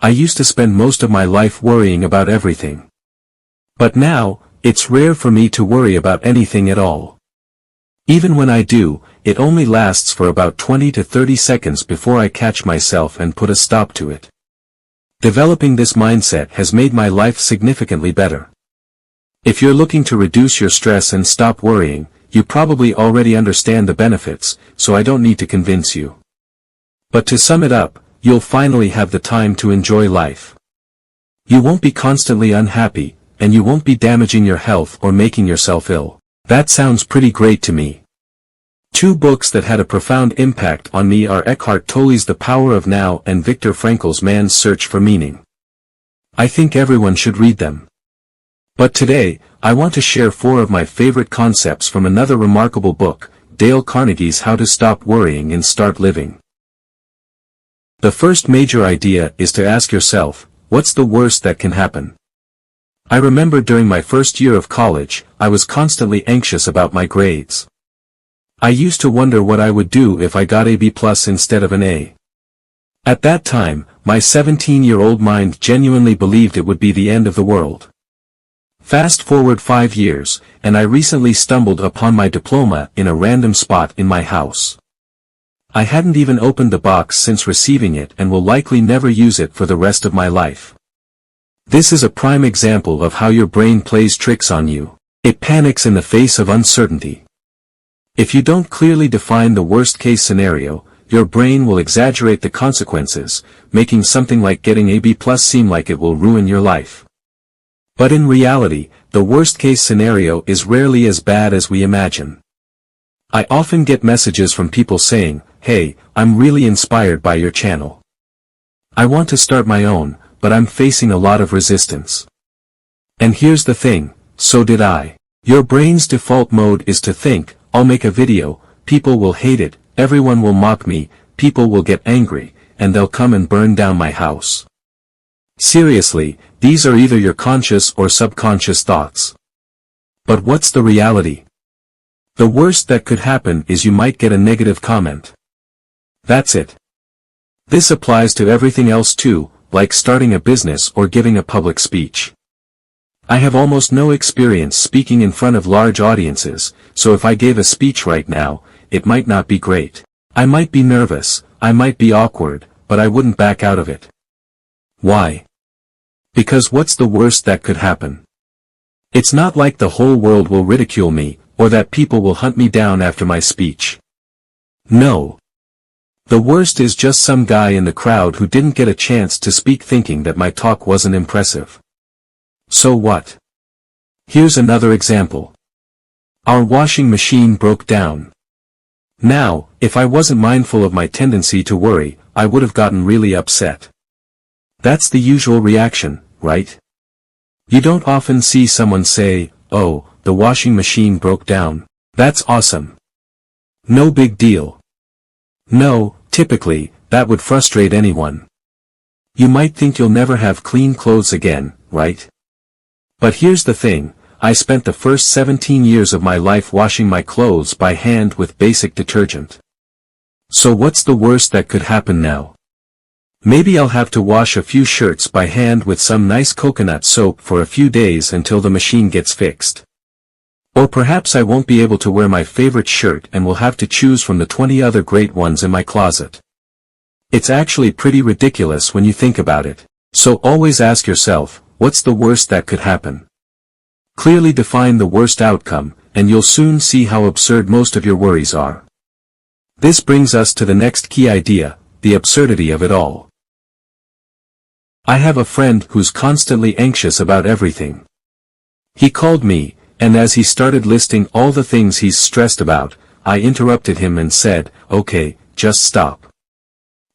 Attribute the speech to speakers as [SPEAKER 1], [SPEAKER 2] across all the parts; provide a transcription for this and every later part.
[SPEAKER 1] I used to spend most of my life worrying about everything. But now, it's rare for me to worry about anything at all. Even when I do, it only lasts for about 20 to 30 seconds before I catch myself and put a stop to it. Developing this mindset has made my life significantly better. If you're looking to reduce your stress and stop worrying, you probably already understand the benefits, so I don't need to convince you. But to sum it up, you'll finally have the time to enjoy life. You won't be constantly unhappy, and you won't be damaging your health or making yourself ill. That sounds pretty great to me. Two books that had a profound impact on me are Eckhart Tolle's The Power of Now and Viktor Frankl's Man's Search for Meaning. I think everyone should read them. But today, I want to share 4 of my favorite concepts from another remarkable book, Dale Carnegie's How to Stop Worrying and Start Living. The first major idea is to ask yourself, what's the worst that can happen? I remember during my first year of college, I was constantly anxious about my grades. I used to wonder what I would do if I got a B+ instead of an A. At that time, my 17-year-old mind genuinely believed it would be the end of the world. Fast forward 5 years, and I recently stumbled upon my diploma in a random spot in my house. I hadn't even opened the box since receiving it and will likely never use it for the rest of my life. This is a prime example of how your brain plays tricks on you. It panics in the face of uncertainty. If you don't clearly define the worst-case scenario, your brain will exaggerate the consequences, making something like getting a B+ seem like it will ruin your life. But in reality, the worst-case scenario is rarely as bad as we imagine. I often get messages from people saying, "Hey, I'm really inspired by your channel. I want to start my own, but I'm facing a lot of resistance." And here's the thing, so did I. Your brain's default mode is to think, I'll make a video, people will hate it, everyone will mock me, people will get angry, and they'll come and burn down my house. Seriously, these are either your conscious or subconscious thoughts. But what's the reality? The worst that could happen is you might get a negative comment. That's it. This applies to everything else too, like starting a business or giving a public speech. I have almost no experience speaking in front of large audiences, so if I gave a speech right now, it might not be great. I might be nervous, I might be awkward, but I wouldn't back out of it. Why? Because what's the worst that could happen? It's not like the whole world will ridicule me, or that people will hunt me down after my speech. No. The worst is just some guy in the crowd who didn't get a chance to speak thinking that my talk wasn't impressive. So what? Here's another example. Our washing machine broke down. Now, if I wasn't mindful of my tendency to worry, I would have gotten really upset. That's the usual reaction, right? You don't often see someone say, "Oh, the washing machine broke down. That's awesome. No big deal." No, typically, that would frustrate anyone. You might think you'll never have clean clothes again, right? But here's the thing, I spent the first 17 years of my life washing my clothes by hand with basic detergent. So what's the worst that could happen now? Maybe I'll have to wash a few shirts by hand with some nice coconut soap for a few days until the machine gets fixed. Or perhaps I won't be able to wear my favorite shirt and will have to choose from the 20 other great ones in my closet. It's actually pretty ridiculous when you think about it. So always ask yourself, what's the worst that could happen? Clearly define the worst outcome, and you'll soon see how absurd most of your worries are. This brings us to the next key idea, the absurdity of it all. I have a friend who's constantly anxious about everything. He called me, and as he started listing all the things he's stressed about, I interrupted him and said, "Okay, just stop."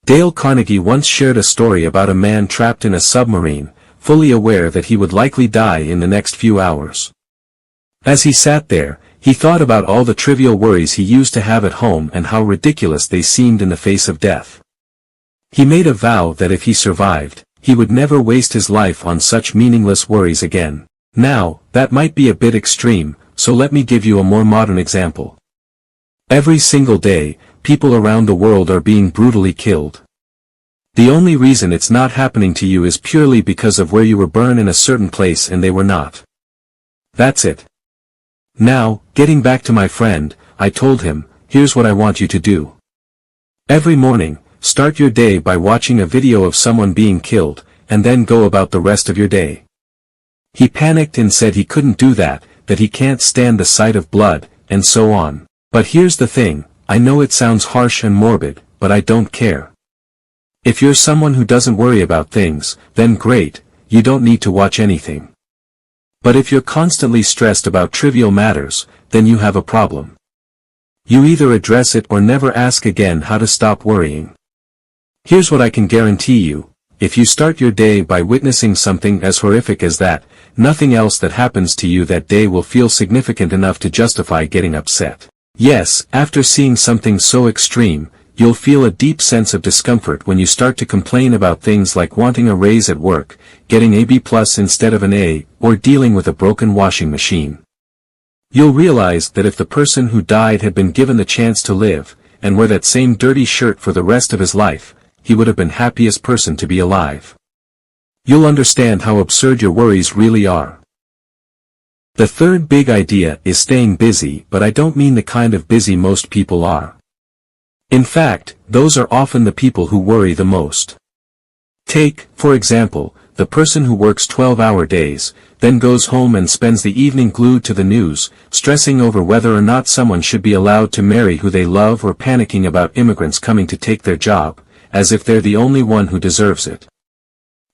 [SPEAKER 1] Dale Carnegie once shared a story about a man trapped in a submarine, fully aware that he would likely die in the next few hours. As he sat there, he thought about all the trivial worries he used to have at home and how ridiculous they seemed in the face of death. He made a vow that if he survived, he would never waste his life on such meaningless worries again. Now, that might be a bit extreme, so let me give you a more modern example. Every single day, people around the world are being brutally killed. The only reason it's not happening to you is purely because of where you were born in a certain place and they were not. That's it. Now, getting back to my friend, I told him, here's what I want you to do. Every morning, start your day by watching a video of someone being killed, and then go about the rest of your day. He panicked and said he couldn't do that he can't stand the sight of blood, and so on. But here's the thing, I know it sounds harsh and morbid, but I don't care. If you're someone who doesn't worry about things, then great, you don't need to watch anything. But if you're constantly stressed about trivial matters, then you have a problem. You either address it or never ask again how to stop worrying. Here's what I can guarantee you, if you start your day by witnessing something as horrific as that, nothing else that happens to you that day will feel significant enough to justify getting upset. Yes, after seeing something so extreme, you'll feel a deep sense of discomfort when you start to complain about things like wanting a raise at work, getting a B+ instead of an A, or dealing with a broken washing machine. You'll realize that if the person who died had been given the chance to live, and wear that same dirty shirt for the rest of his life, he would have been happiest person to be alive. You'll understand how absurd your worries really are. The third big idea is staying busy, but I don't mean the kind of busy most people are. In fact, those are often the people who worry the most. Take, for example, the person who works 12-hour days, then goes home and spends the evening glued to the news, stressing over whether or not someone should be allowed to marry who they love or panicking about immigrants coming to take their job, as if they're the only one who deserves it.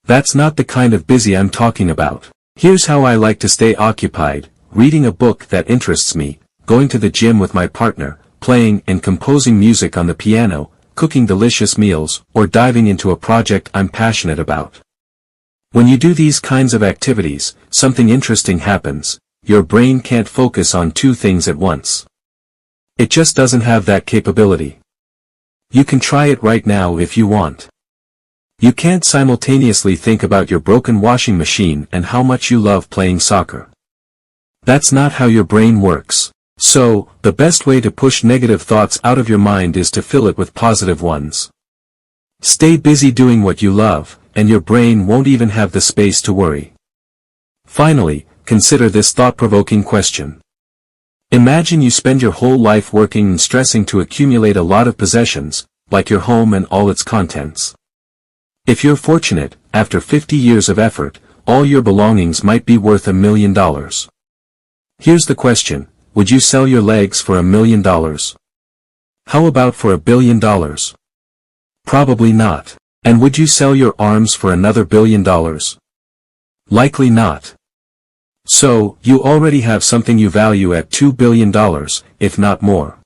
[SPEAKER 1] That's not the kind of busy I'm talking about. Here's how I like to stay occupied: reading a book that interests me, going to the gym with my partner, playing and composing music on the piano, cooking delicious meals, or diving into a project I'm passionate about. When you do these kinds of activities, something interesting happens. Your brain can't focus on two things at once. It just doesn't have that capability. You can try it right now if you want. You can't simultaneously think about your broken washing machine and how much you love playing soccer. That's not how your brain works. So, the best way to push negative thoughts out of your mind is to fill it with positive ones. Stay busy doing what you love, and your brain won't even have the space to worry. Finally, consider this thought-provoking question. Imagine you spend your whole life working and stressing to accumulate a lot of possessions, like your home and all its contents. If you're fortunate, after 50 years of effort, all your belongings might be worth $1 million. Here's the question, would you sell your legs for $1 million? How about for $1 billion? Probably not. And would you sell your arms for another $1 billion? Likely not. So, you already have something you value at $2 billion, if not more.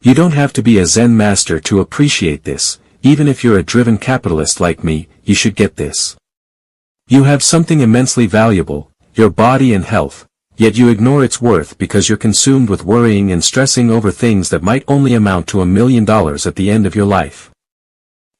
[SPEAKER 1] You don't have to be a Zen master to appreciate this. Even if you're a driven capitalist like me, you should get this. You have something immensely valuable, your body and health, yet you ignore its worth because you're consumed with worrying and stressing over things that might only amount to $1 million at the end of your life.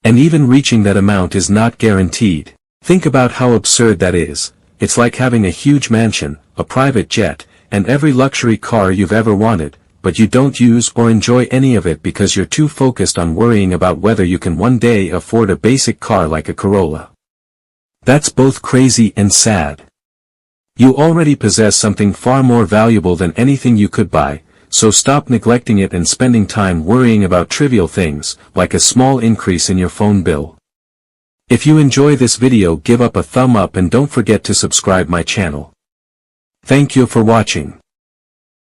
[SPEAKER 1] And even reaching that amount is not guaranteed. Think about how absurd that is. It's like having a huge mansion, a private jet, and every luxury car you've ever wanted, but you don't use or enjoy any of it because you're too focused on worrying about whether you can one day afford a basic car like a Corolla. That's both crazy and sad. You already possess something far more valuable than anything you could buy, so stop neglecting it and spending time worrying about trivial things, like a small increase in your phone bill. If you enjoy this video, give up a thumb up and don't forget to subscribe my channel. Thank you for watching.